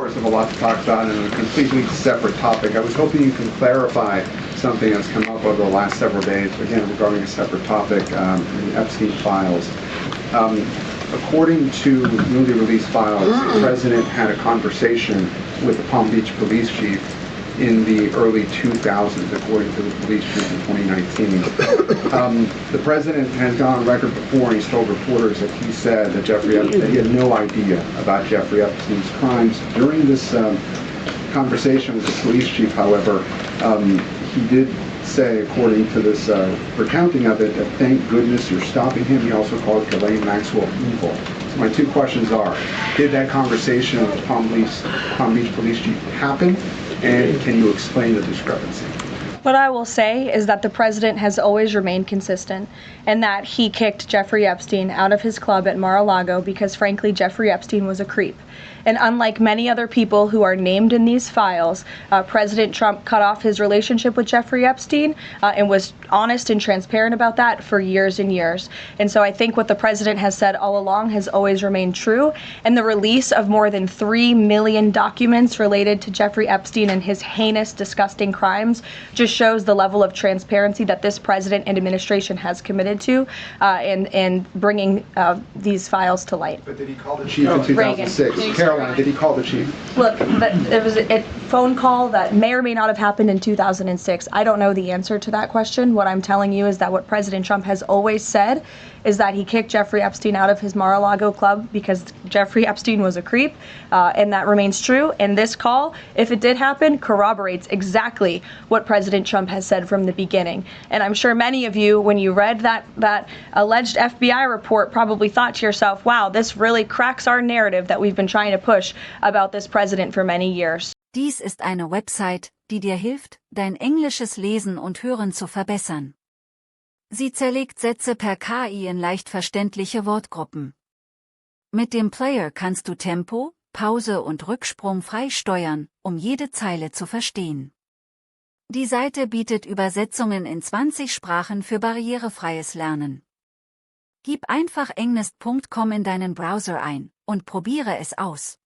course, have a lot to talk about and a completely separate topic. I was hoping you can clarify something that's come up over the last several days, again, regarding a separate topic, in Epstein files. According to newly released files, the president had a conversation with the Palm Beach police chief in the early 2000s, according to the police chief in 2019. The president has gone on record before, and he's told reporters that he said that that he had no idea about Jeffrey Epstein's crimes. During this conversation with the police chief, however, he did say, according to this recounting of it, that thank goodness you're stopping him. He also called Ghislaine Maxwell evil. So my two questions are, did that conversation with the Palm Beach police chief happen? And can you explain the discrepancy? What I will say is that the president has always remained consistent and that he kicked Jeffrey Epstein out of his club at Mar-a-Lago because, frankly, Jeffrey Epstein was a creep. And unlike many other people who are named in these files, President Trump cut off his relationship with Jeffrey Epstein and was honest and transparent about that for years and years. And so I think what the president has said all along has always remained true. And the release of more than 3 million documents related to Jeffrey Epstein and his heinous, disgusting crimes just shows the level of transparency that this president and administration has committed to in bringing these files to light. But did he call the chief in 2006? Caroline, did he call the chief? Look, it was a phone call that may or may not have happened in 2006. I don't know the answer to that question. What I'm telling you is that what President Trump has always said is that he kicked Jeffrey Epstein out of his Mar-a-Lago club because Jeffrey Epstein was a creep, and that remains true. And this call, if it did happen, corroborates exactly what President Trump has said from the beginning. And I'm sure many of you, when you read that alleged FBI report, probably thought to yourself, wow, this really cracks our narrative that we've been trying to push about this president for many years. Dies ist eine Website, die dir hilft, dein englisches Lesen und Hören zu verbessern. Sie zerlegt Sätze per KI in leicht verständliche Wortgruppen. Mit dem Player kannst du Tempo, Pause und Rücksprung frei steuern, um jede Zeile zu verstehen. Die Seite bietet Übersetzungen in 20 Sprachen für barrierefreies Lernen. Gib einfach englist.com in deinen Browser ein und probiere es aus.